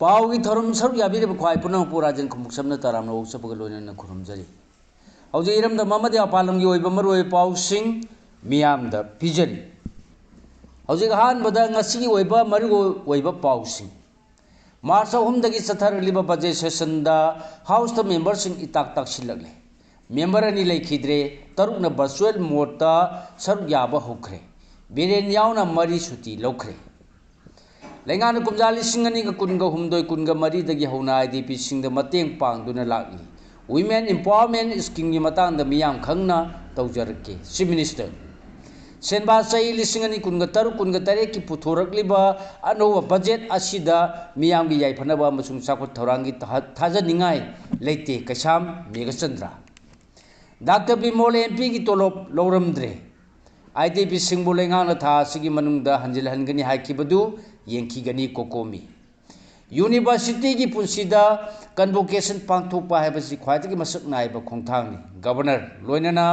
पाउगी थरम sir याबीरे बख्वाई पुनः पुराजन खुमुक्समना तारामना ओसपग लोइनना खुरुमजरी हौजे इरमदा ममदे अपालमगी ओइबा मरोय पाउसिंग मियामदा पिजरी हौजे हानबदा ngasiगी ओइबा मरुगो ओइबा पाउसिंग मार्च 3 दगी सथरलिबा budget सेशनदा house the मेंबरसिंग इताक ताकसिलगले member अनि लेखिद्रे तरुकना virtual मोडता सरुक याबा होख्रे बिरेन यावना मरी सुती लौख्रे लेंगान कुमजा लिसिंग अनि कुनगा हुमदोय कुनगा मरी दगी हौना आईडीपी सिंग मतेंग पांगदुना लागी वुमेन एम्पावरमेंट स्कीम की मतंग द मियाम खंगना तौजरके चीफ मिनिस्टर सेनबा चई लिसिंग अनि कुनगा तरु कुनगा तरे की पुथोरकलिबा अनोवा बजेट असिदा मियाम की याइफनबा मसुंग चाखुत थौरांगी थाजनिंगाई लेते कैसाम मेघचंद्रा डॉक्टर बिमोल एमपी की तोलोप लौरमद्रे आईडीपी सिंगबु लेंगाना था सिगी मनुंगदा हंजिल हनगनी हाइकिबदु येंखिगनी कोकोमी यूनिवर्सिटी की पुंसीदा कन्वोकेशन पांथोपा हैबसी ख्वाइदगी मसक नाइबा खोंथांगनी गवर्नर लोइनना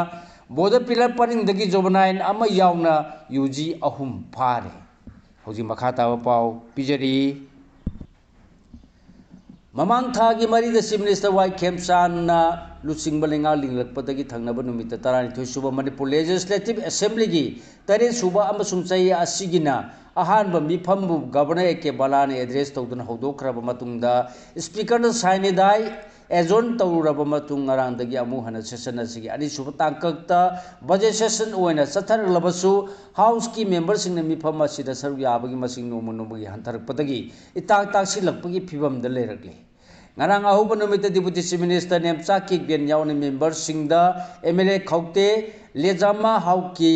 बोर्डर पिलर परिंगदगी जोबनाइन अमा यावना यूजी अहुम फारे हौजी मखा ताबा पाव पिजरी ममांग थागी मरीद चीफ मिनिस्टर वाई खेमचाना लुचिंग लेंगा लिंगलकपदगी थंगनब नुमित 12 सुबा मणिपुर लेजिस्लेटिव असेंबली की 13 सुबा अमसुंग चई असिगिना अहानब मिफमबु गवर्नर ए.के. बालाने एड्रेस तौदुना हौदोखरब मतुंगदा स्पीकर साइनेदाई एजोन तौरब मतुंग अरांदगी अमु हन सेशन असिगी अनि सुब तांककता बजेट सेशन ओइना चथरलबसु हाउस की मेंबर सिंग मिफम असिदा सरुक याबगी मसिंग नोमु नोमगी हंथरकपदगी इताक ताकसिलकपगी फिबमदा लेरकले ngarang ahuba numita deputy chief minister nem chakik ben yauni member singda MLA khawte lejama hauki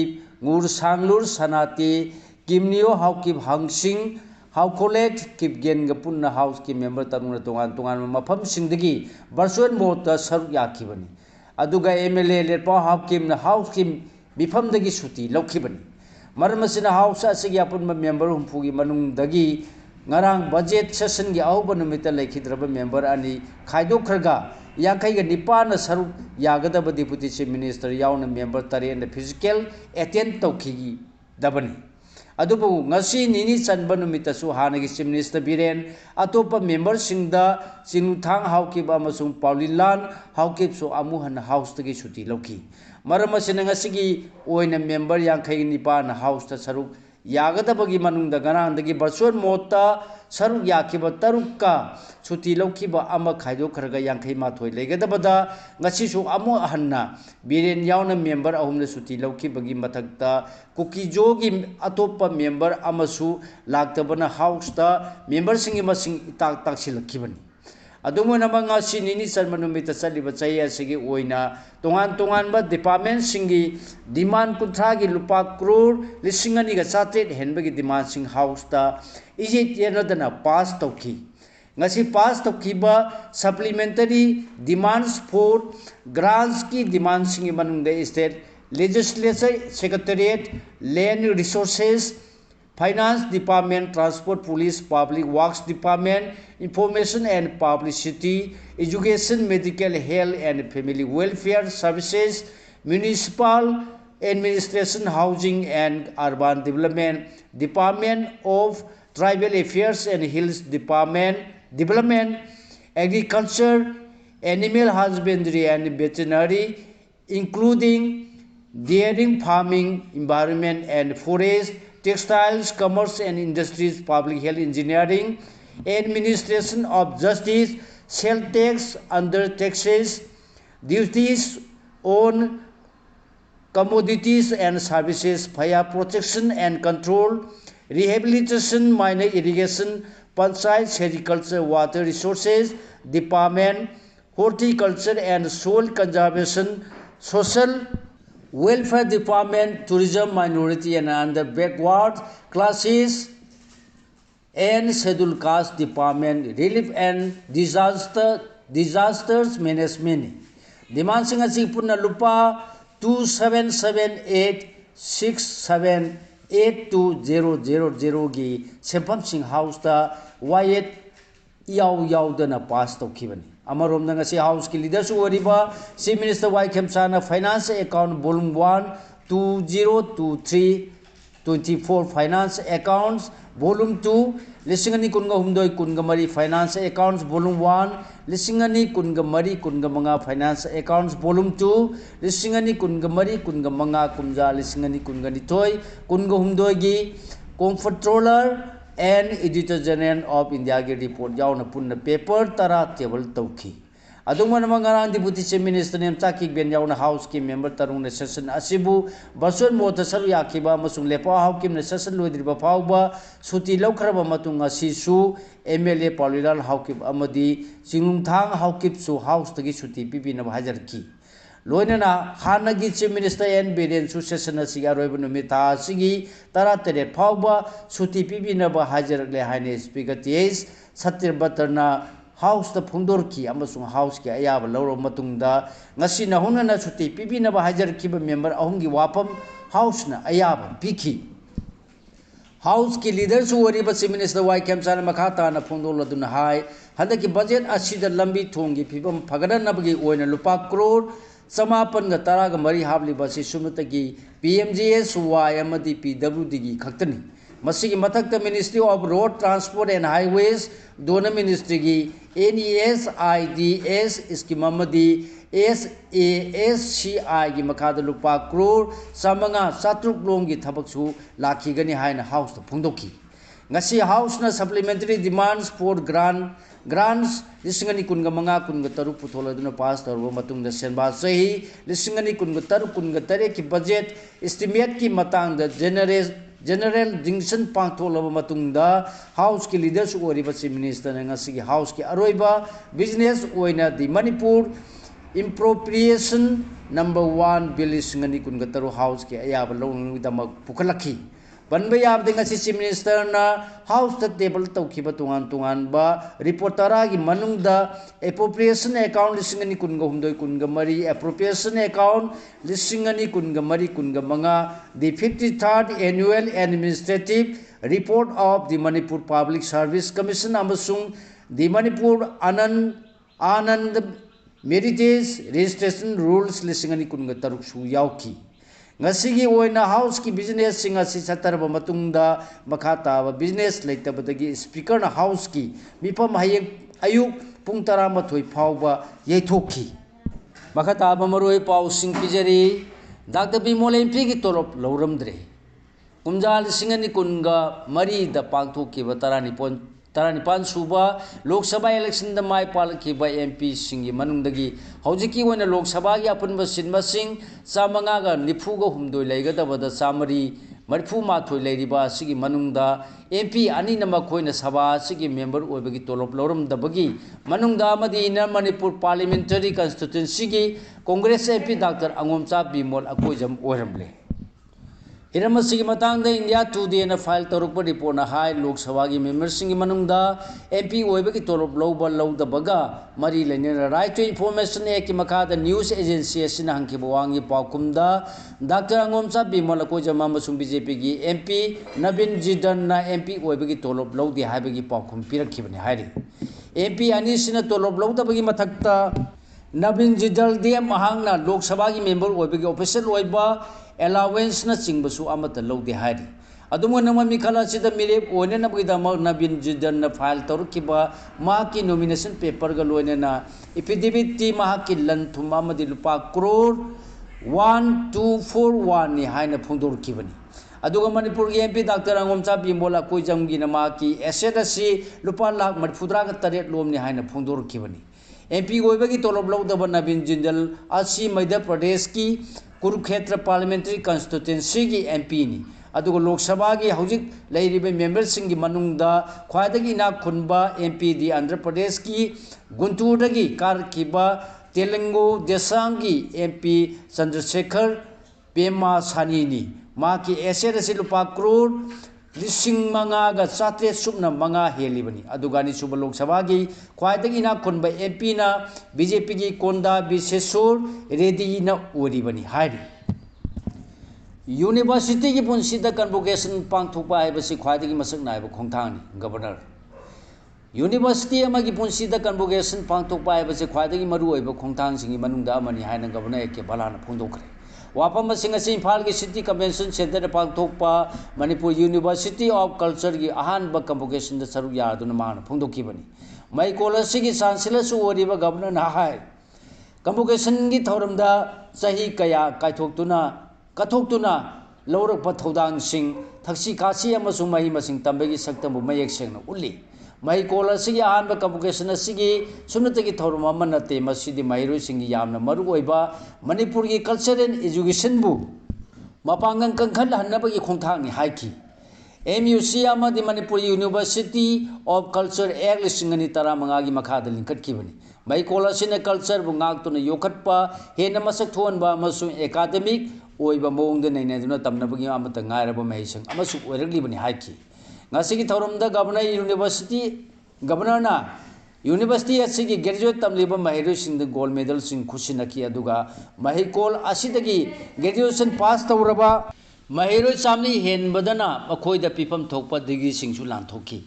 ngur sanglur sanati kimnio hauki hangsing haukolet kipgen gapunna house ki member taruna tongan mafam singdagi virtual mode ta saruk yakibani aduga MLA lerpa haukim na house ki bifamdagi suti laukibani marmasina house asigi apunma member humpugi manungdagi ngarang budget session gi auba numita lekhidraba member ani khaidokhrga yankhaiga nipana saruk yagadaba deputy chief minister yauna member tare and physical attend tawkhigi dabani adubu ngasi nini chanba numita su hanagi chief minister biren atopa member singda chinuthang hauki ba masung paulilan hauki so amuhan house tagi suti lokhi maramasina ngasigi oina member yankhaiga nipana house ta saruk यागदबगी मनुंगदा गनांदगी virtual मोडता सरुक याखिबा तरुक्का सुति लौखिबा अमा खाइदोखरगा यांखै माथोय लेगदबदा ngasisu amu ahanna biren yauna member ahumna suti lौखिबगी मथक्ता कुकीजोगी अतोप्पा member amasu laktabana house ta member singi masing itak taksilakibani adumona mangasi nini sarmanumita saliba chai asigi oina tongan ba department singi demand kunthra gi lupa crore lisingani ga chatet henbagi demand sing house ta ijit yenadana pass tokhi ngasi pass tokhiba supplementary demands for grants ki demand singi manungda state legislature secretariat land resources Finance Department, Transport Police, Public Works Department, Information and Publicity, Education, Medical Health and Family Welfare Services, Municipal Administration, Housing and Urban Development, Department of Tribal Affairs and Hills Development, Agriculture, Animal Husbandry and Veterinary, including dairying, farming, environment and forest, textiles, commerce and industries, public health, engineering, administration of justice, sales tax, under taxes, duties on commodities and services, fire protection and control, rehabilitation, minor irrigation, panchayat, agriculture, water resources department, horticulture and soil conservation, social Welfare Department, Tourism, Minority and Under Backward Classes and Scheduled Caste Department, Relief and Disasters Management. Demand sing asi punna lupa 2778678200 gi sempam sing house ta wayet yaw dana pass tokibani. Amarom na ngasi house ki leaders wariba Chief Minister Y Khemchana Finance Account Volume 1 2023 24 finance accounts volume 2 लिसिंगनी कुनगा हुमदोई कुनगा मरी finance accounts volume 1 लिसिंगनी कुनगा मरी कुनगा मंगा finance accounts volume 2 लिसिंगनी कुनगा मरी कुनगा मंगा कुमजा लिसिंगनी कुनगा निथोई कुनगा हुमदोई गी comptroller and auditor general of India की रिपोर्ट यावना पुन्ना पेपर तरा टेबल तौखी अदुमन डिप्यूटी चीफ मिनिस्टर नेम चाकी बेन यावना हाउस की मेंबर तरुण सेशन असिबु वर्चुअल मोड सर याखिबा अमसुंग लेपा हाउकिम सेशन लोद्रिबा फाउबा सुटी लौखरबा मतुंग असिसु एमएलए पाउलिलाल हाउकिब अमदी चिंगुंथांग हाउकिबसु हाउस तगी सुटी पिबिना हाजरकी लोइनना हानगी chief minister N Biren session असिगा रोइब नुमिता असिगी तरा तेरे फाउबा सुटी पिबिना हाजरले हाइने स्पीकर टीएस सत्यबतरना हाउस द फोंदोरकी अमसुंग हाउस के अयाब लौरो मतुंगदा ngasi na hona na chuti pibi na hajar ki ba member ahungi wapam house na ayab piki house ki leader su wari ba chief minister wai kemsan makhata na phongdol aduna hai handa ki budget asida lambi thongi pibam phagada na bagi oina lupa crore समापन ga tara ga mari habli ba si sumata gi PMGS wai amadi PWD gi khaktani मसीगी मथक्ता ministry of road transport and highways दोनों ministry की NESIDS scheme अमदी SASCI की मखाद लुपा करोड़ समंगा सातरुक लोंग की थबकसु लाखीगनी हाइन हाउस फोंदोखी ngasi हाउस ना सप्लीमेंटरी डिमांड्स फॉर ग्रांट्स लिसिंगनी कुनगा मंगा कुनगा तरुक पुथोलदुना पास तरुब मतुंगदा सेनबा सही लिसिंगनी कुनगा तरुक कुनगा तरे की बजट एस्टिमेट की मतंग द जनरल डिंक्शन पांथोलब मतुंगदा हाउस की लीडर्स ओरिबा चीफ मिनिस्टर ने हाउस की अरोइबा बिजनेस ओइना दि मणिपुर इम्प्रोप्रिएशन नंबर 1 बिल सिंगनी कुनगा तरु हाउस के अयाब लौंगदमक पुखलखी बनबे याबदे ngasi चीफ मिनिस्टर ना हाउस द टेबल तौखिबा तुंगान तुंगान बा रिपोर्ट तरा की मनुंगदा एप्रोप्रिएशन अकाउंट लिसिंगनी कुनगा हुमदोई कुनगा मरी एप्रोप्रिएशन अकाउंट लिसिंगनी कुनगा मरी कुनगा मंगा the 53rd annual administrative report of the Manipur public service commission अमसुंग the Manipur Anand marriage registration rules लिसिंगनी कुनगा तरुक सु यावकी ngasi oina house ki business singa si satarba matungda makhata ba business leitabadagi speaker na house ki mipam hayeng ayuk pung 13 phawba yeithokhi makhata ba maroi pau sing pijari dr bimol mp ki torop lauramdre kumjal singani kunga mari da pangthoki ba 13 suba lok sabha election da mai palki ba mp singi manungdagi hojiki oina lok sabha gi apunba sinma sing samanga ga nifu ga humdoi leiga da bada samari marfu ma thoi leiriba sigi manungda mp ani nama khoina sabha sigi member oibagi tolop lorum da bagi manungda amadi ina manipur parliamentary constituency gi congress mp dr angomcha bimol akoijam oiramle हिरमसी मतंग India Today ना file तौरप report हाई लोक सभा की members की मनुंगदा MP की तौरप लौब लौदबगा मरी लेने राइट टू इन्फॉर्मेशन एक्ट की मखाद न्यूज एजेंसी असिना हंखिब वांगी पाकुमदा डॉक्टर अंगोमचा बिमल कोजमा मसुंग बीजेपी की एमपी नवीन जिदन ना एमपी की तौरप लौदे हाइबगी पाकुम पिरखिबने हाइरि एमपी अनिसिना तौरप लौदबगी मथक्ता नवीन जिदल दे महांगना लोक सभा की मेंबर ओइबगी ऑफिशियल ओइबा allowance na chingbasu amata lode hari adumo nama mikhala sida mirep oine na bida ma nabin jidan na file torkiba ma ki nomination paper ga loine na affidavit ti ma ki lan thuma madi lupa crore 1241 ni haina phongdor kibani aduga manipur gi mp dr angomcha bimola koijam gi na ma ki asset asi lupa lakh marfudra ga taret lom ni haina phongdor kibani mp goibagi tolob lawdaba nabin jindal asi madhya pradesh ki Kurukshetra parliamentary constituency की MP नि अदुगो लोक सभा की हौजिक लेरिबे member Singh की मनुंगदा ख्वादगी ना खुनबा MP दी आंध्र प्रदेश की गुंटूरदगी कारकिबा तेलंगु देसांग की MP Chandrashekhar Pema सानी मा की एसेट से लुपा करोड़ लिसिंग मंगा गा सात्रे सुबना मंगा हेलिबनी अदुगानी सुब लोक सभा की ख्वादगी ना खुनबा एमपी ना बीजेपी की कोंदा बिशेश्वर रेडी ना ओरिबनी हाइरि यूनिवर्सिटी की पुंसीदा कन्वोकेशन पांथोपा हाइबसी ख्वादगी मसक नायब खोंथांगनी गवर्नर यूनिवर्सिटी अमगी पुंसीदा कन्वोकेशन पांथोपा हाइबसी ख्वादगी मरु ओइब खोंथांग सिंगी मनुंगदा अमनी हाइना गवर्नर के बलाना फोंदोखरे वाफम इम्फाल की सिटी कन्वेंशन सेंटर पांथोकपा मणिपुर यूनिवर्सिटी ऑफ कल्चर की अहानब कंवोकेशन सरुक यादुना मान फोंदोखिबनी मैकोल की चांसलर गवर्नर हाय कंवोकेशन की थौरमदा सही कया कथोक्तुना लौरप थौदांग थक्सी खासी मई मसिंग तंबगी सक्तम मयेक सेंगना उल्ली मैकोल अहानब कंवोकेशन सुनतगी थौरम अमा नते मसिदि महैरोइसिंगी यामना मरुओइबा मणिपुर की कल्चरल एजुकेशन बु मपांगन कंखलहन्नबगी खोंथांगनि हाइखि MUC Manipur university of culture act 2015 की मखाद लिंखटखिबनी मैकोल कल्चर बु गाक्तुना योखटपा हेन मसक थोनबा अमसुं academic ओइबा मोंगद नैनेदुना तमनबगी Amrut गायरबा महैसंग अमसु ओइरगलिबनी हाइखि ngasi ki thorumda governor na university asigi graduate tamliba mahiru sing the gold medal sing khusinaki aduga mahikol asidagi graduation pass tawraba mahiru samli hen badana makhoi da pipam thokpa degree sing su lan thokki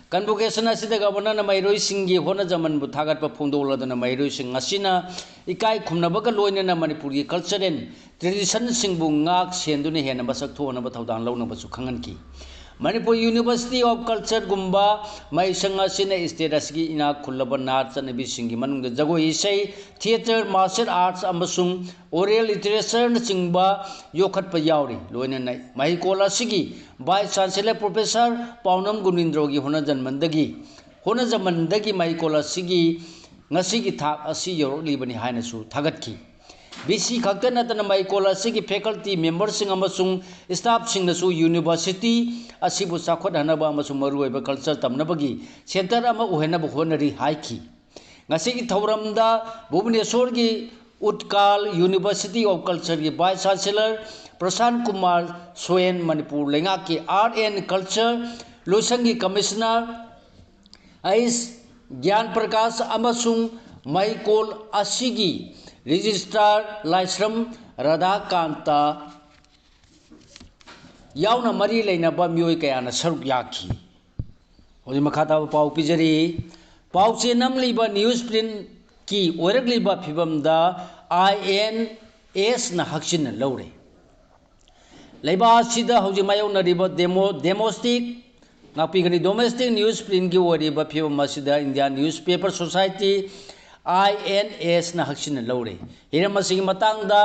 convocation asida governor na mahiru sing gi hona zaman bu thagat pa phongdoladana mahiru sing asina ikai khumnabaga loina na manipur gi culture and tradition sing bu ngak sendune hen masak thona ba thaudang launa ba su khangan ki Manipur university of culture गुम्बा मैसंग status की इना खुलब नाट चनबी जगोई इसई theatre martial arts oral literature चिंबा योखट यावरी लोइना महिकोल vice chancellor professor Paonam Gunindro की होनजमनदगी महिकोल थाक असी योरलीबनी हाइनसु थागतखि BC खक्ता नतन मैकोल की फैकल्टी मेंबर्स स्टाफ यूनिवर्सिटी असिबु चाखोदहनब मरुओइब कल्चर तमनबगी सेंटर ओहनब होनरी हाइखि ngasi थौरमदा भुवनेश्वर की उत्काल यूनिवर्सिटी ऑफ कल्चर की वाइस चांसलर प्रशांत कुमार सोयन मणिपुर लेंगा की आर्ट एंड कल्चर लोसंग की कमिश्नर आइस ज्ञान प्रकाश मैकोल असिगी रजिस्ट्रार लाइश्रम राधाकांता यावना मरी लेनब मियोय कयाना सरुक याखि होजि मखाता पाउ पिजरी पाउचे नमलिबा न्यूज प्रिंट की ओरगलिबा फिबमदा INS ना हक्सिन लौरे लेबा सिदा होजि मायोनरिबा डेमोस्टिक नापिगनी डोमेस्टिक न्यूज प्रिंट की ओरिबा फिबम मसिदा India newspaper society INS ना हक्सिन लौरे हिरम मसिगी मतंगदा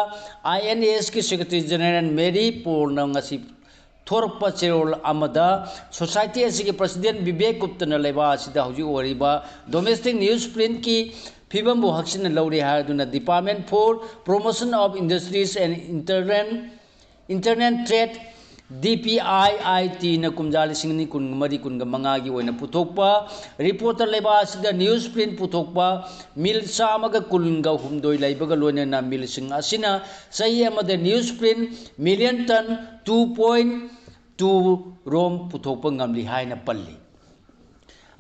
INS की सेक्रेटरी जनरल मेरी पूर्णंगसी थोरप चेरोल अमदा सोसाइटी की प्रेसिडेंट विवेक गुप्ता न लेबा असिदा हौजी ओरिबा डोमेस्टिक न्यूज प्रिंट की फिबम बु हक्सिन लौरे हादुना department for promotion of industries and internal trade DPIIT न कुमजाली सिंगनी कुन मरी कुन मंगा की ओइना पुथोकपा रिपोर्टर लेबा असिदा न्यूज प्रिंट पुथोकपा मिल चामग कुलंगा हुमदोय लेबगा लोइना मिल सिंग असिना सही अमदे न्यूज प्रिंट मिलियन टन 2.2 रोम पुथोकपा ngamli हाइना पल्ली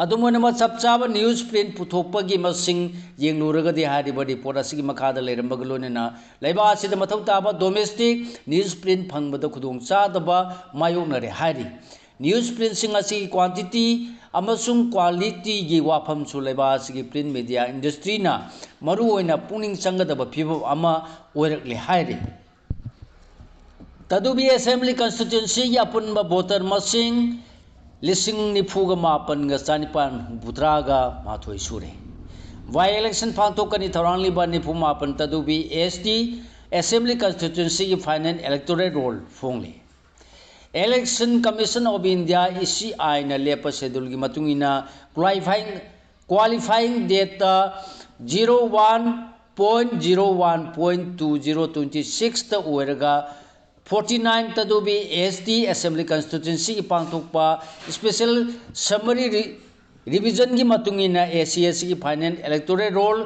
अदुमोनम चपचाब न्यूज प्रिंट पुथोकपगी मसिंग येंगलुरगदि हारिबा रिपोर्ट असिगी मखादा लेरमबग लोइना लेबा असिदा मथौ ताबा डोमेस्टिक न्यूज प्रिंट फंगबदा खुदोंग चादबा मायोगनरे हारि न्यूज प्रिंट सिंग असिगी क्वांटिटी अमसुंग क्वालिटी गी वाफम सु लेबा असिगी प्रिंट मीडिया इंडस्ट्री ना मरु ओइना पुनिंग संगदबा फिबम अमा ओइरकले हारि तदुबी असेंबली कॉन्स्टिट्यूएंसी की अपुनबा वोटर मसिंग लिसिंग निफुगा मापन चानिपान बुद्रागा माथोई सूरे वाई इलेक्शन पांथोकनी थौरांगलिबा निफु मापन तदुबी SD असेंबली कॉन्स्टिट्यूएंसी की फाइनल इलेक्टोरल रोल फोंगले election commission of India ECI न लेप शेड्यूल की मतुंगिना क्वालिफाइंग डेट 01.01.2026 त ओरगा 49 तदुबी SD असेंबली कॉन्स्टिट्यूएंसी की पांथोकपा स्पेशल समरी रिविजन की मतुंगिना ACS की final electoral role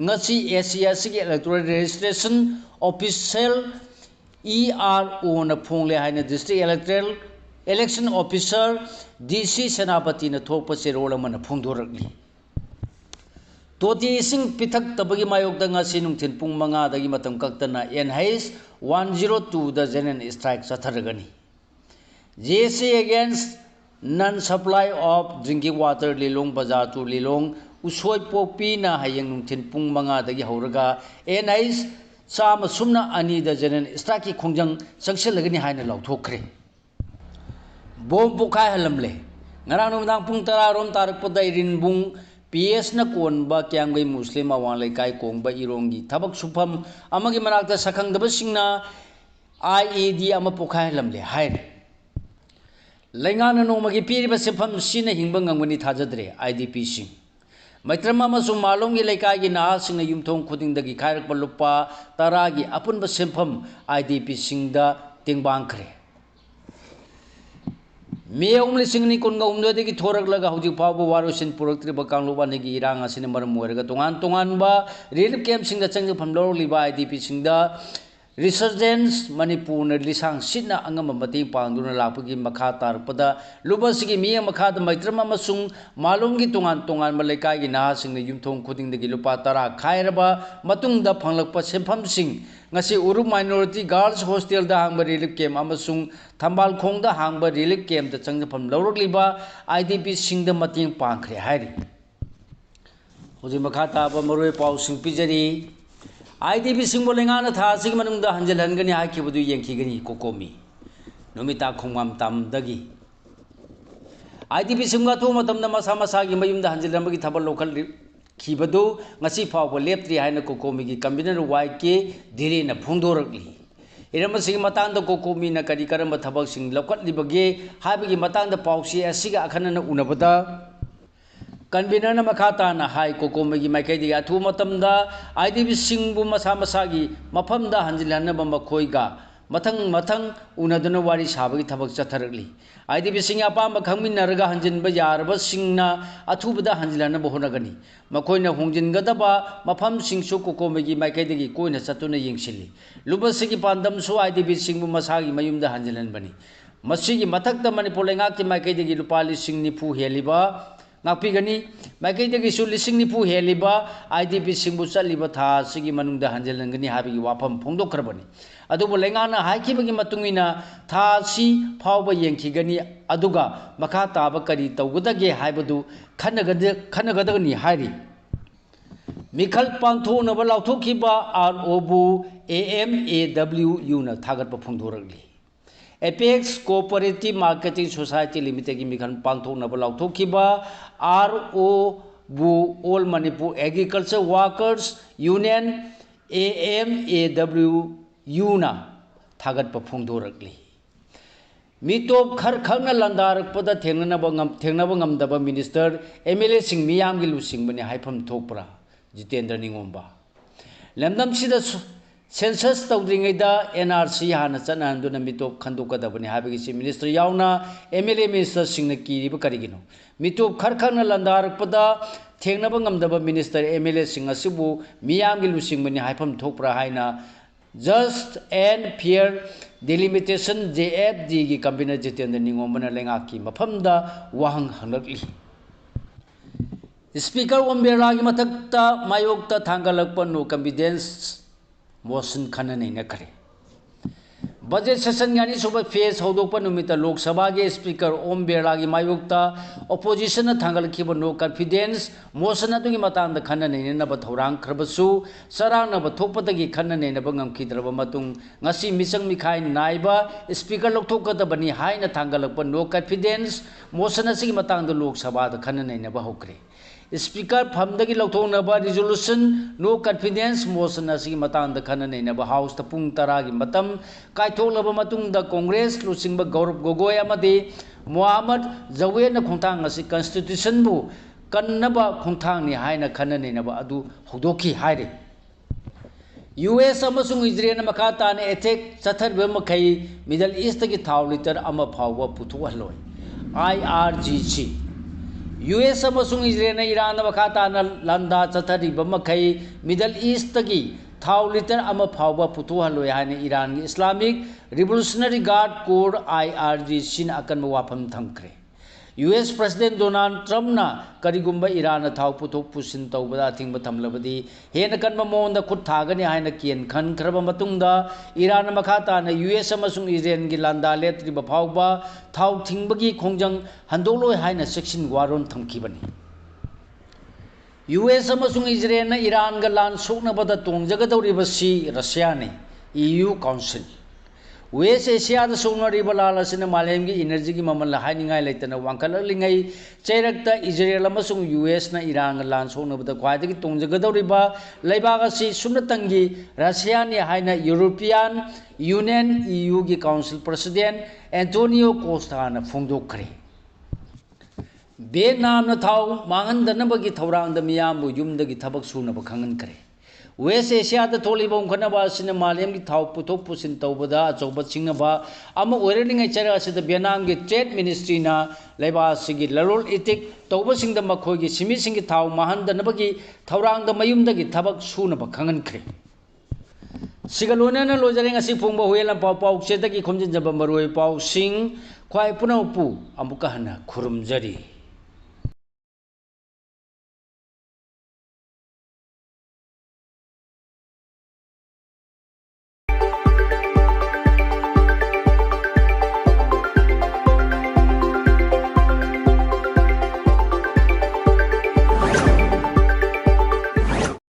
ngasi ACS की इलेक्टोरल रजिस्ट्रेशन ऑफिशियल ERO न फोंगले हाइना डिस्ट्रिक्ट इलेक्शन ऑफिसर DC सेनापति न थोपसे रोल मन फोंदोरकली तोती इसिंग पिथक तबगी मायोगदा ngasi नुंथिन पुंग 5 दगी मतम कक्तना NH 102 द जनरल स्ट्राइक चथरगनी JC against non supply of drinking water Lilong Bazaar to Lilong usoi popi na hayang नुंथिन Pung 5 दगी हौरगा NH चाम सुमना अनी जनरल स्ट्राइक की खोंजंग चंगसेलगनी हाइना लौथोखरे बोम पोखाय हलमले ngara numdang pung tara rom tarak pada irinbung PS na konba kyangbai muslim awang kai kongba irongi thabak sufam amagi manakta sakhang daba singna IED ama pokhai lamle hair laingana nomagi piriba sefam sina hingbang ngangani thajadre IDP sing maitrama masu malong gi laikai gi na singna yumthong khuding dagi khairak palupa tara gi apunba sefam IDP singda tingbang khre मे उमले सिंगनी कोनगा उमदे की थोरक लगा हौजी फाबो वारोसिन पुरक्त्रि बकांगलो बाने की इरांग असिने मरम मोरगा तोंगान तोंगान बा relief camp सिंगदा चंग फमलो लिबा IDP सिंगदा resurgence Manipur न लिसांग सिना अंगम मते पांगदुना लापगी मखा तारपदा लुबसगी मी मखा द मैत्रम मसुंग मालुम की तोंगान तोंगान मलेका की ना सिंग युमथोंग खुदिंग दगी लुपा तरा खायरबा मतुंग द फंगलकप सेफम Singh ngasi uru minority girls hostel da hangba relief camp amasung thambal khong da hangba relief camp da changjapam lawrokliba IDP sing da mating pangkhre hairi hoji makha ta ba maroi pau sing pijari IDP sing bolenga na tha sig manung da hanjal hangani ha khibudu yengki gani kokomi nomita khongam tam dagi IDP sing ga thu matam da masa masa gi mayum da hanjal ramagi thabal lokal खीबदो ngasi फाव लेप्त्री हाइना कोकोमी की convener Y के धीरे न फोंदोरकली इरमसिंग मतांग कोकोमी न करी करम थबक सिंग लौकटलिबगे हाबिगी मतांग पाउसी असिगा अखनन उनबदा convener न मखाता न हाई कोकोमी की माइकैदि अथु मतमदा IDP सिंगबु मसा मसागी मफमदा हंजिलहन मखोइगा मथंग मथंग उनदन वारी साबगी थबक चथरकली IDP सिंग अपाम खंगमिनरगा हंजिनब यारब सिंगना अथुबदा हंजिलहन बहोनगनी मखोइना होंजिनगदबा मफम सिंगसु कोकोमेगी माइकैदगी कोइना चतुना यंगसिली लुबसगी पांदमसु IDP सिंगबु मसागी मयुमदा हंजिलहनबनी मसिगी मथक्ता मणिपुर लेंगाकि माइकैदगी लुपाली सिंग निफु हेलिबा नापीगनी माइकैदगी सु लिसिंग निफु हेलिबा IDP सिंगबु चलिबा था सिगी मनुंगदा हंजिलहनगनी हाबिगी वाफम फोंदोखरबनी अदुबु लेंगाना हाइखिबगी मतुंगिना थासी फावबा यंखिगनी अदुगा मखा ताबा करी तौगदगे हाइबदु खनगदगनी हाइरी मिखल पांथोनब लाउथोखिबा RO बु AMAWU न थागतप फोंदोरगली apex cooperative marketing society limited की मिखल पांथोनब लाउथोखिबा RO बु all Manipur agriculture workers union AMAWU ना थागतप फोंदोरगली मिटोप खर खंगना लंदारकपदा थेंगनब ngमदब मिनिस्टर MLA सिंग मियामगी लुसिंगबने हाइफम थोकपरा जितेंद्र निंगोंबा लमदम सिदा सेंसस तौद्रिंगैदा NRC हाना चनांदुना मिटोप खंदोकदबने हाबिगी सि मिनिस्टर यावना MLA मिनिस्टर सिंगना कीरिब करिगिनो मिटोप खर खंगना लंदारकपदा थेंगनब ngमदब मिनिस्टर MLA सिंग असिबु मियामगी लुसिंगबने हाइफम थोकपरा हाइना just and fair delimitation JFD की कन्वीनर जितेंद्र निंगोंबना लेंगा की मफमदा वाहंग हंगलकली स्पीकर ओम बिरला की मथक्ता मायोक्ता थांगलकपन नो कॉन्फिडेंस मोशन खनने न करे बजट सेशन यानी सुबह फेस होदोप नुमित लोकसभा के स्पीकर ओम बिरला की मायोक्ता ओपोजिशन थांगलखिब नो कॉन्फिडेंस मोशन अदुगी मतांग खननेनब थौरांग खरबसु सरांगनब थोपदगी खननेनब ngमखिद्रब मतुंग ngasi मिसंग मिखाई नाइबा स्पीकर लोकथोकदबनी हाइना थांगलप नो कॉन्फिडेंस मोशन असिगी मतांग लोकसभा द खननेनब होक्रे स्पीकर फमदगी लौथोनब रिजोल्यूशन नो कॉन्फिडेंस मोशन असिगी मतांग खननेनब हाउस त पुंग 10 गी मतम काइथोलब मतुंग द कांग्रेस लुसिंग गौरव गोगोय अमदे मोहम्मद जवेन खोंथांग असि कॉन्स्टिट्यूशन बु कन्नब खोंथांग नि हाइना खननेनब अदु होदोखि हाइरे US अमसुंग इजराइल मखा ताने एथेक चथरब मखै मिडल ईस्ट की थाव लीटर अमा फावबा पुथुहलोय IRGC US अमसुंग इजराइल ईरान मखा ताना लंदा चथरिब मखै मिडल ईस्ट की थाव लीटर अमा फावबा पुथुहलोय हाने ईरान की Islamic revolutionary guard core IRGC न अकन वाफम थंखरे US प्रेसिडेंट डोनाल्ड ट्रम्प ना करिगुंबा ईरान थाव पुथोक पुसिन तौबदा थिंग थमलबदी हेन कन मोंद खुद थागनी हाइन कियन खन खरब मतुंगदा ईरान मखाता न US अमसुंग इजराइल की लांदा लेत्रिब फावबा थाव थिंगबगी खोंजंग हंदोलोय हाइन section वारोन थमखिबनी US amasung Israel na Iran ga lan soknabada tongjagadawribasi Russia ni EU Council West Asia da songnariba lal asina malemgi energy gi mamal hainingai leitana wangkalalingai chairakta Israel amasung US na Iran ga lan songnabada khwaidagi tongjagadawriba leibaga si sumnatangi Russia ni haina European Union EU gi Council President Antonio Costa na phongdokhre Vietnam na thau mangandanabagi thawrang da miyambu yumdagi thabak sunaba khangankre West Asia da tholiba umkhanaba asina malemgi thau puthok pusin tawbada achauba chingnaba ama oirelingai chara asida Vietnam gi Trade Ministry na leiba sigi larol itik tawba singda makhoigi simi singi thau mahandanabagi thawrang da mayumdagi thabak sunaba khangankre Sigalona na lojaring asi phongba huelam pau pau chedagi khomjin jaba maroi pau sing khwai punau pu amuka hana khurumjari